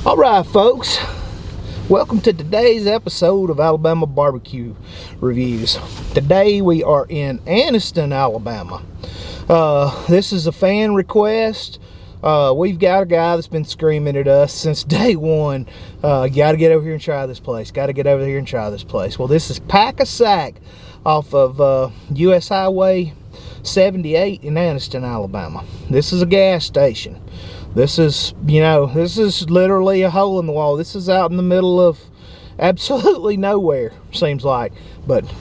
All right, folks, welcome to today's episode of Alabama Barbecue Reviews. Today we are in Anniston, Alabama. This is a fan request. We've got a guy that's been screaming at us since day one. Got to get over here and try this place. Got to get over here and try this place. Well, this is Pak-a-Sak off of US Highway 78 in Anniston, Alabama. This is a gas station. This is literally a hole in the wall. This is out in the middle of absolutely nowhere, seems like. But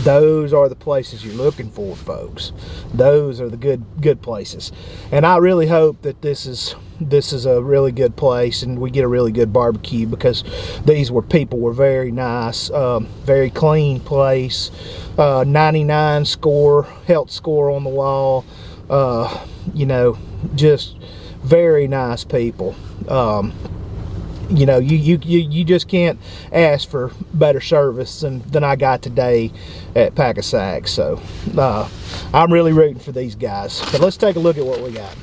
those are the places you're looking for, folks. Those are the good places. And I really hope that this is a really good place and we get a really good barbecue, because people were very nice, very clean place, 99 score, health score on the wall, just very nice people. You just can't ask for better service than I got today at Pak-a-Sak. So I'm really rooting for these guys. But let's take a look at what we got.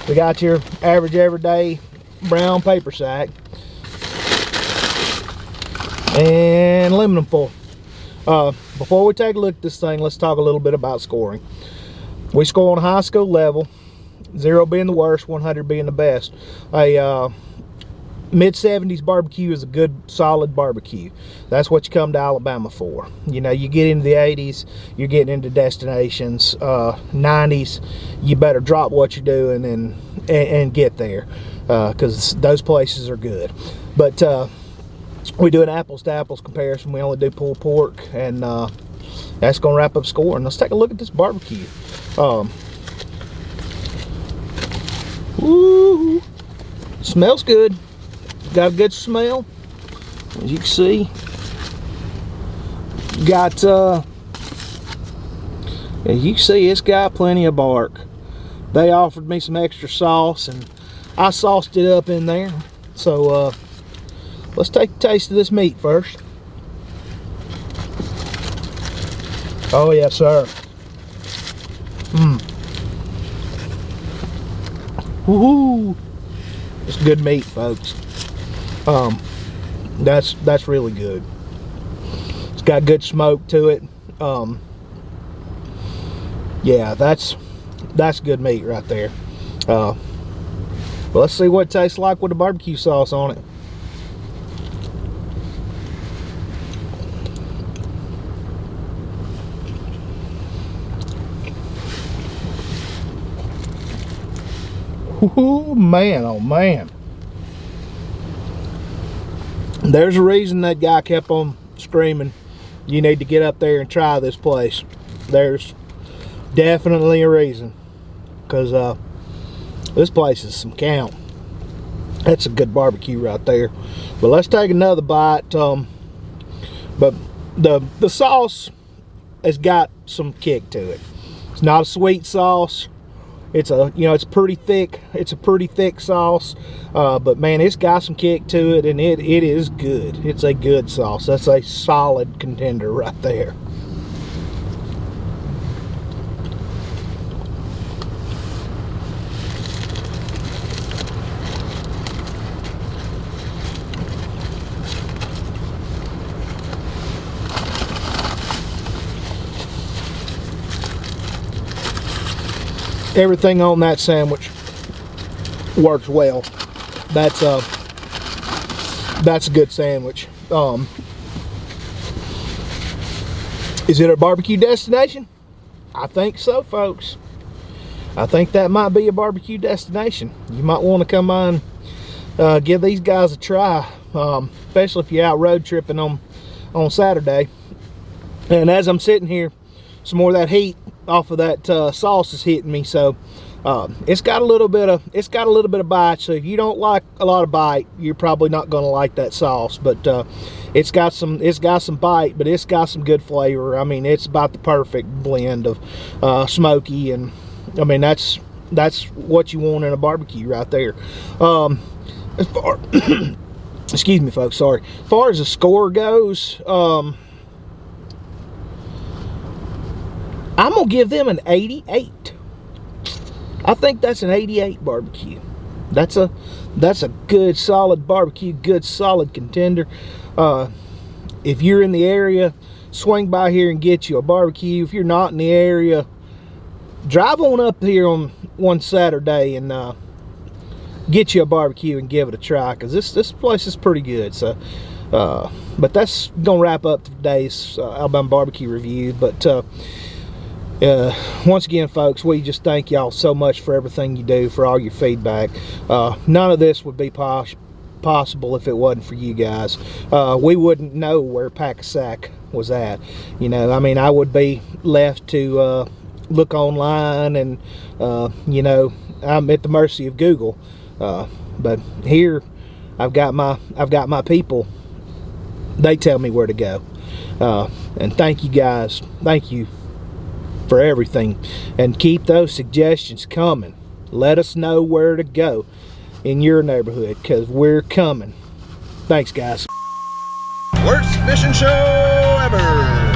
We got your average everyday brown paper sack and aluminum foil. Before we take a look at this thing, let's talk a little bit about scoring. We score on a high school level, 0 being the worst, 100 being the best. A mid-70s barbecue is a good, solid barbecue. That's what you come to Alabama for. You get into the 80s, you're getting into destinations. 90s, you better drop what you're doing and get there, because those places are good. But we do an apples-to-apples comparison. We only do pulled pork, and that's going to wrap up scoring. Let's take a look at this barbecue. Ooh, smells good. Got a good smell, as you can see. As you can see, it's got plenty of bark. They offered me some extra sauce, and I sauced it up in there. So let's take a taste of this meat first. Oh yes, sir. Woohoo! It's good meat, folks. That's really good. It's got good smoke to it. Yeah, that's good meat right there. Well, let's see what it tastes like with the barbecue sauce on it. Oh man, oh man. There's a reason that guy kept on screaming, you need to get up there and try this place. There's definitely a reason, because this place is some count. That's a good barbecue right there. But let's take another bite. But the sauce has got some kick to it. It's not a sweet sauce. It's pretty thick. It's a pretty thick sauce, but man, it's got some kick to it, and it is good. It's a good sauce. That's a solid contender right there. Everything on that sandwich works well. That's a good sandwich. Is it a barbecue destination? I think so, folks. I think that might be a barbecue destination. You might want to come on, give these guys a try, especially if you're out road tripping on Saturday. And as I'm sitting here, some more of that heat off of that sauce is hitting me, so it's got a little bit of bite. So if you don't like a lot of bite, you're probably not going to like that sauce. But it's got some bite, but it's got some good flavor. I mean, it's about the perfect blend of smoky, and I mean that's what you want in a barbecue right there. As far excuse me, folks, sorry. As far as the score goes, I'm gonna give them an 88. I think that's an 88 barbecue. that's a good solid barbecue, good solid contender. If you're in the area, swing by here and get you a barbecue. If you're not in the area, drive on up here on one Saturday and get you a barbecue and give it a try, because this place is pretty good. So but that's gonna wrap up today's Alabama barbecue review. But once again, folks, we just thank y'all so much for everything you do, for all your feedback. None of this would be possible if it wasn't for you guys. We wouldn't know where Pak-a-Sak was at. You know, I mean, I would be left to look online, and you know, I'm at the mercy of Google. But here, I've got my people. They tell me where to go. And thank you guys. Thank you for everything. And keep those suggestions coming. Let us know where to go in your neighborhood, because we're coming. Thanks, guys. Worst fishing show ever.